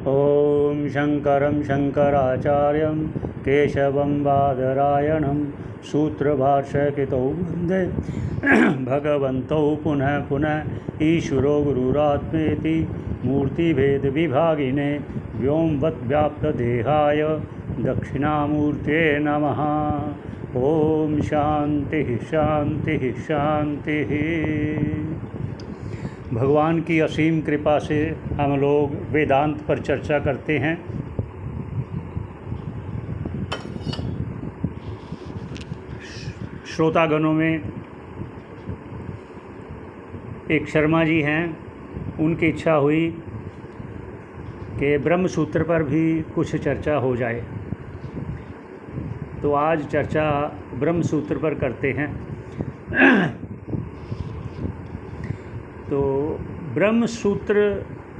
ॐ शङ्करं शङ्कराचार्यं केशवं बादरायणं सूत्रभाष्यकृतौ वन्दे भगवन्तौ पुनः पुनः ईश्वरो गुरुरात्मेति मूर्तिभेदविभागिने व्योमवद्व्याप्तदेहाय दक्षिणामूर्तये नमः। ओम शांति शांति शांति। भगवान की असीम कृपा से हम लोग वेदांत पर चर्चा करते हैं। श्रोतागणों में एक शर्मा जी हैं, उनकी इच्छा हुई कि ब्रह्म सूत्र पर भी कुछ चर्चा हो जाए, तो आज चर्चा ब्रह्म सूत्र पर करते हैं। तो ब्रह्म सूत्र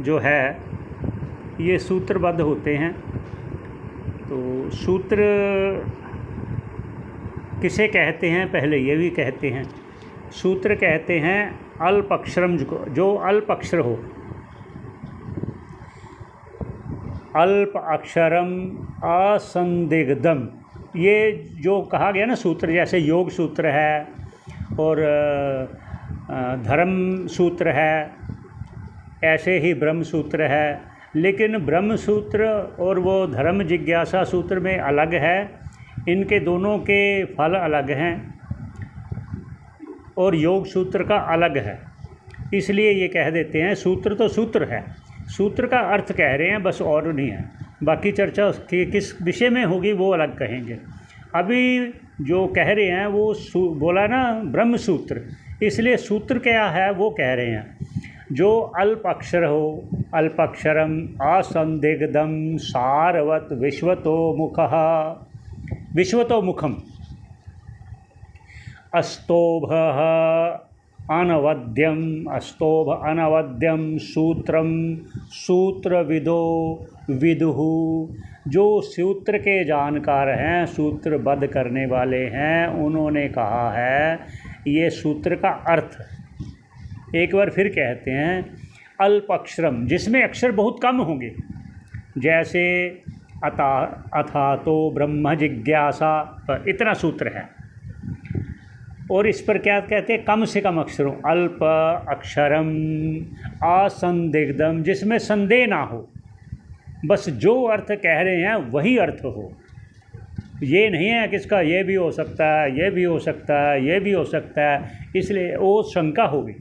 जो है ये सूत्रबद्ध होते हैं। तो सूत्र किसे कहते हैं, पहले ये भी कहते हैं। सूत्र कहते हैं अल्प अक्षरम, जो अल्प अक्षर हो। अल्प अक्षरम असंदिग्धम, ये जो कहा गया ना सूत्र, जैसे योग सूत्र है और धर्म सूत्र है, ऐसे ही ब्रह्म सूत्र है। लेकिन ब्रह्म सूत्र और वो धर्म जिज्ञासा सूत्र में अलग है, इनके दोनों के फल अलग हैं और योग सूत्र का अलग है। इसलिए ये कह देते हैं सूत्र तो सूत्र है, सूत्र का अर्थ कह रहे हैं बस, और नहीं है। बाकी चर्चा उसकी किस विषय में होगी वो अलग कहेंगे। अभी जो कह रहे हैं वो बोला ना ब्रह्म सूत्र, इसलिए सूत्र क्या है वो कह रहे हैं। जो अल्प अक्षर हो, अल्प अक्षरम असंदिग्धम सारवत विश्वतो मुखः, विश्वतो मुखम अस्तोभः अनवद्यम, अस्तोभ अनवद्यम सूत्रम सूत्रविदो विदुः, जो सूत्र के जानकार हैं, सूत्रबद्ध करने वाले हैं, उन्होंने कहा है ये सूत्र का अर्थ। एक बार फिर कहते हैं अल्प अक्षरम, जिसमें अक्षर बहुत कम होंगे, जैसे अथा तो ब्रह्म जिज्ञासा, इतना सूत्र है। और इस पर क्या कहते हैं, कम से कम अक्षरों, अल्प अक्षरम असंदिग्धम, जिसमें संदेह ना हो, बस जो अर्थ कह रहे हैं वही अर्थ हो। ये नहीं है कि इसका ये भी हो सकता है, ये भी हो सकता है, ये भी हो सकता है, इसलिए वो शंका होगी।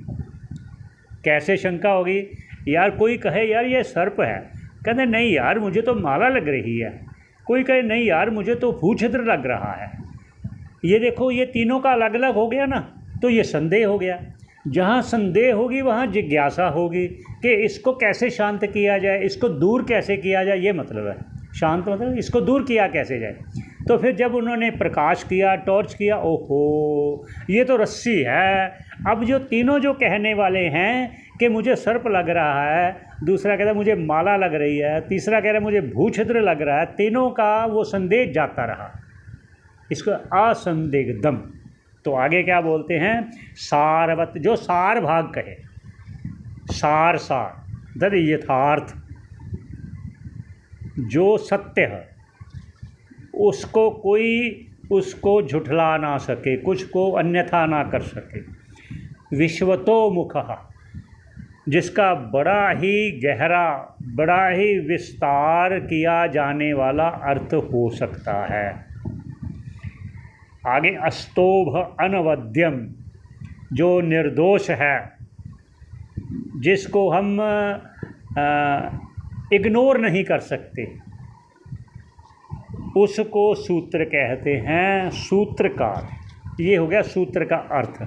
कैसे शंका होगी? यार कोई कहे यार ये सर्प है, कहते नहीं यार मुझे तो माला लग रही है। कोई कहे नहीं यार मुझे तो भूछिद्र लग रहा है। ये देखो ये तीनों का अलग अलग हो गया ना, तो ये संदेह हो गया। जहाँ संदेह होगी वहाँ जिज्ञासा होगी कि इसको कैसे शांत किया जाए, इसको दूर कैसे किया जाए, ये मतलब है। शांत मतलब इसको दूर किया कैसे जाए। तो फिर जब उन्होंने प्रकाश किया, टॉर्च किया, ओहो ये तो रस्सी है। अब जो तीनों जो कहने वाले हैं कि मुझे सर्प लग रहा है, दूसरा कहता है मुझे माला लग रही है, तीसरा कह रहा है मुझे भूछिद्र लग रहा है, तीनों का वो संदेह जाता रहा, इसको असंदिग्धम। तो आगे क्या बोलते हैं, सारवत, जो सार भाग कहे, सार सार दर यथार्थ, जो सत्य है उसको कोई उसको झुठला ना सके, कुछ को अन्यथा ना कर सके। विश्वतो मुखः, जिसका बड़ा ही गहरा, बड़ा ही विस्तार किया जाने वाला अर्थ हो सकता है। आगे अस्तोभ अनवद्यम, जो निर्दोष है, जिसको हम इग्नोर नहीं कर सकते, उसको सूत्र कहते हैं, सूत्रकार। ये हो गया सूत्र का अर्थ।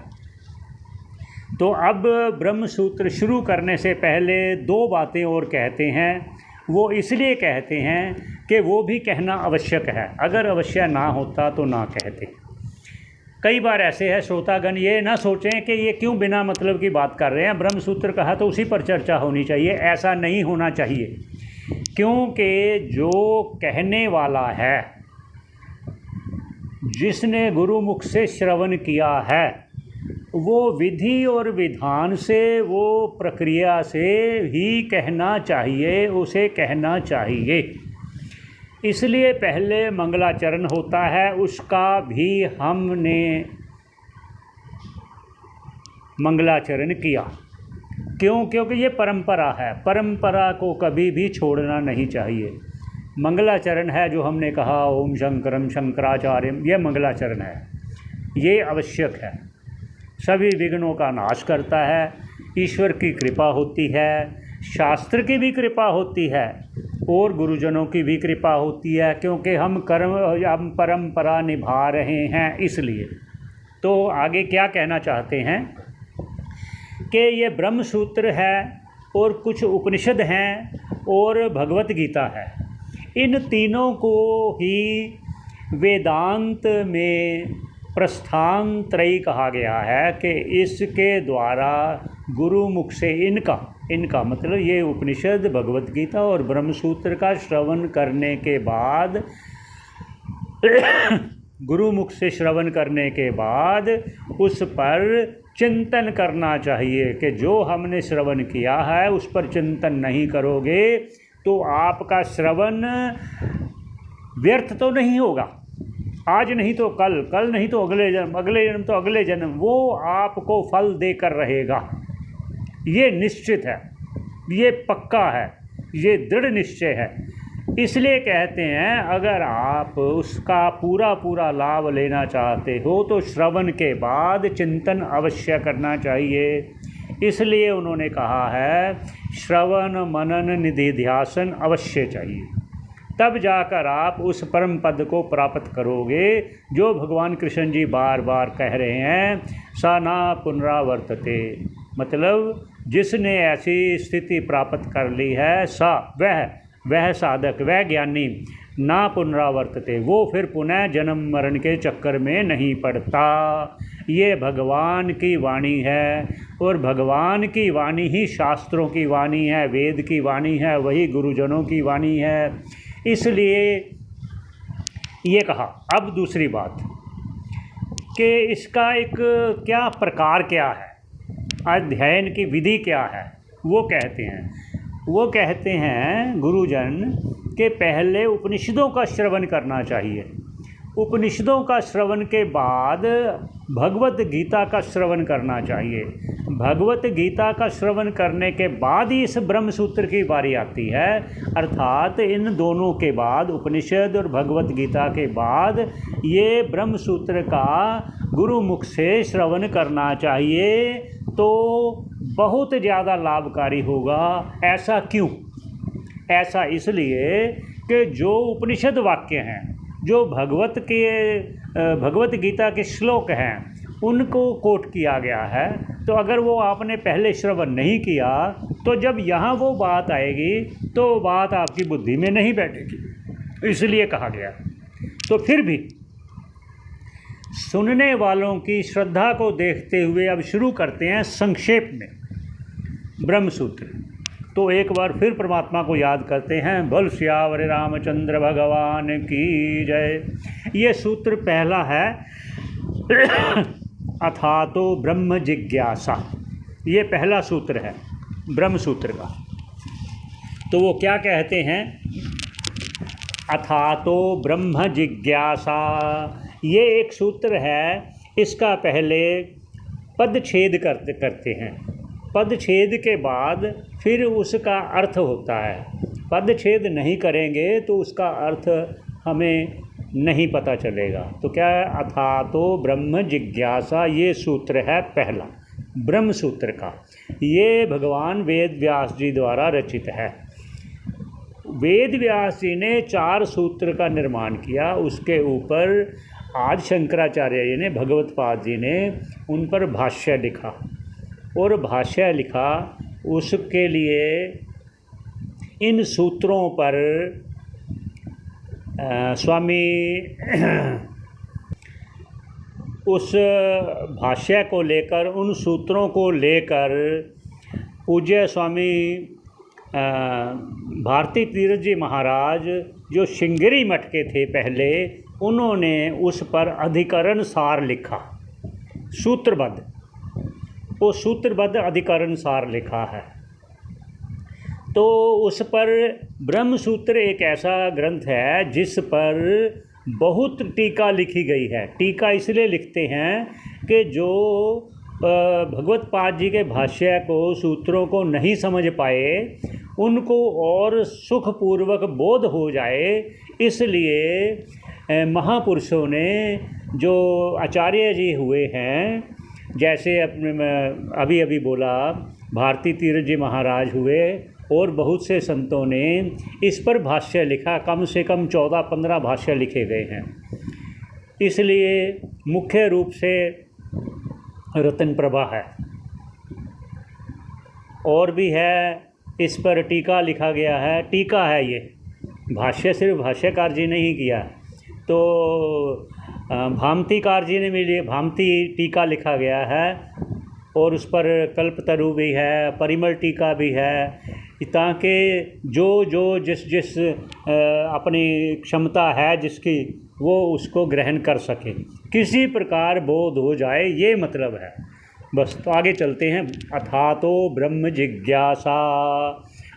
तो अब ब्रह्म सूत्र शुरू करने से पहले दो बातें और कहते हैं। वो इसलिए कहते हैं कि वो भी कहना आवश्यक है, अगर अवश्य ना होता तो ना कहते। कई बार ऐसे है श्रोतागण ये ना सोचें कि ये क्यों बिना मतलब की बात कर रहे हैं, ब्रह्म सूत्र कहा तो उसी पर चर्चा होनी चाहिए। ऐसा नहीं होना चाहिए, क्योंकि जो कहने वाला है, जिसने गुरुमुख से श्रवण किया है, वो विधि और विधान से, वो प्रक्रिया से ही कहना चाहिए, उसे कहना चाहिए। इसलिए पहले मंगलाचरण होता है, उसका भी हमने मंगलाचरण किया। क्यों? क्योंकि ये परंपरा है, परंपरा को कभी भी छोड़ना नहीं चाहिए। मंगलाचरण है जो हमने कहा ओम शंकरम शंकराचार्यम, ये मंगलाचरण है, ये आवश्यक है। सभी विघ्नों का नाश करता है, ईश्वर की कृपा होती है, शास्त्र की भी कृपा होती है और गुरुजनों की भी कृपा होती है, क्योंकि हम परंपरा निभा रहे हैं इसलिए। तो आगे क्या कहना चाहते हैं कि ये ब्रह्म सूत्र है और कुछ उपनिषद हैं और भगवत गीता है। इन तीनों को ही वेदांत में प्रस्थान त्रयी कहा गया है कि इसके द्वारा गुरुमुख से इनका मतलब ये उपनिषद, भगवत गीता और ब्रह्म सूत्र का श्रवण करने के बाद गुरुमुख से श्रवण करने के बाद उस पर चिंतन करना चाहिए कि जो हमने श्रवण किया है उस पर चिंतन नहीं करोगे तो आपका श्रवण व्यर्थ तो नहीं होगा। आज नहीं तो कल, कल नहीं तो अगले जन्म, अगले जन्म तो अगले जन्म, वो आपको फल देकर रहेगा। ये निश्चित है, ये पक्का है, ये दृढ़ निश्चय है। इसलिए कहते हैं अगर आप उसका पूरा लाभ लेना चाहते हो तो श्रवण के बाद चिंतन अवश्य करना चाहिए। इसलिए उन्होंने कहा है श्रवण मनन निधिध्यासन अवश्य चाहिए, तब जाकर आप उस परम पद को प्राप्त करोगे जो भगवान कृष्ण जी बार बार कह रहे हैं, सा ना पुनरावर्तते। मतलब जिसने ऐसी स्थिति प्राप्त कर ली है, सा वह साधक, वह ज्ञानी, ना पुनरावर्तते, वो फिर पुनः जन्म मरण के चक्कर में नहीं पड़ता। ये भगवान की वाणी है और भगवान की वाणी ही शास्त्रों की वाणी है, वेद की वाणी है, वही गुरुजनों की वाणी है। इसलिए ये कहा। अब दूसरी बात कि इसका एक क्या प्रकार क्या है, अध्ययन की विधि क्या है, वो कहते हैं गुरुजन के पहले उपनिषदों का श्रवण करना चाहिए। उपनिषदों का श्रवण के बाद भगवत गीता का श्रवण करना चाहिए। भगवत गीता का श्रवण करने के बाद ही इस ब्रह्म सूत्र की बारी आती है। अर्थात इन दोनों के बाद, उपनिषद और भगवत गीता के बाद, ये ब्रह्म सूत्र का गुरुमुख से श्रवण करना चाहिए तो बहुत ज़्यादा लाभकारी होगा। ऐसा क्यों? ऐसा इसलिए कि जो उपनिषद वाक्य हैं, जो भगवत गीता के श्लोक हैं, उनको कोट किया गया है। तो अगर वो आपने पहले श्रवण नहीं किया तो जब यहाँ वो बात आएगी तो बात आपकी बुद्धि में नहीं बैठेगी, इसलिए कहा गया। तो फिर भी सुनने वालों की श्रद्धा को देखते हुए अब शुरू करते हैं संक्षेप में ब्रह्म सूत्र। तो एक बार फिर परमात्मा को याद करते हैं। बोल सियावर रामचंद्र भगवान की जय। ये सूत्र पहला है अथातो ब्रह्म जिज्ञासा। ये पहला सूत्र है ब्रह्म सूत्र का। तो वो क्या कहते हैं? अथातो ब्रह्म जिज्ञासा। ये एक सूत्र है, इसका पहले पदछेद करते हैं। पदछेद के बाद फिर उसका अर्थ होता है। पदछेद नहीं करेंगे तो उसका अर्थ हमें नहीं पता चलेगा। तो क्या है? अथातो ब्रह्म जिज्ञासा, ये सूत्र है पहला ब्रह्म सूत्र का। ये भगवान वेद व्यास जी द्वारा रचित है। वेद व्यास जी ने 4 सूत्र का निर्माण किया। उसके ऊपर आज शंकराचार्य जी ने, भगवत पाद जी ने उन पर भाष्य लिखा। और भाष्य लिखा, उसके लिए इन सूत्रों पर स्वामी उस भाष्य को लेकर, उन सूत्रों को लेकर पूज्य स्वामी भारती तीर्थ जी महाराज जो श्रृंगेरी मठ के थे पहले, उन्होंने उस पर अधिकरण सार लिखा सूत्रबद्ध। वो सूत्रबद्ध अधिकरण सार लिखा है। तो उस पर ब्रह्म सूत्र एक ऐसा ग्रंथ है जिस पर बहुत टीका लिखी गई है। टीका इसलिए लिखते हैं कि जो भगवत पाद जी के भाष्य को, सूत्रों को नहीं समझ पाए, उनको और सुखपूर्वक बोध हो जाए, इसलिए महापुरुषों ने, जो आचार्य जी हुए हैं, जैसे अपने अभी अभी बोला भारती तीर्थ जी महाराज हुए, और बहुत से संतों ने इस पर भाष्य लिखा। कम से कम 14-15 भाष्य लिखे गए हैं। इसलिए मुख्य रूप से रतन प्रभा है, और भी है, इस पर टीका लिखा गया है। टीका है ये, भाष्य सिर्फ भाष्यकार जी ने ही किया। तो भामतीकार जी ने भी भामती टीका लिखा गया है, और उस पर कल्पतरु भी है, परिमल टीका भी है, ताकि जो जिस अपनी क्षमता है जिसकी, वो उसको ग्रहण कर सके, किसी प्रकार बोध हो जाए, ये मतलब है बस। तो आगे चलते हैं। अथा तो ब्रह्म जिज्ञासा,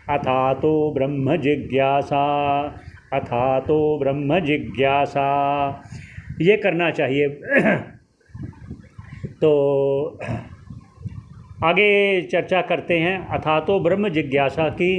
अथा तो ब्रह्म जिज्ञासा, अथा तो ब्रह्म जिज्ञासा, ये करना चाहिए। तो आगे चर्चा करते हैं अथा तो ब्रह्म जिज्ञासा की।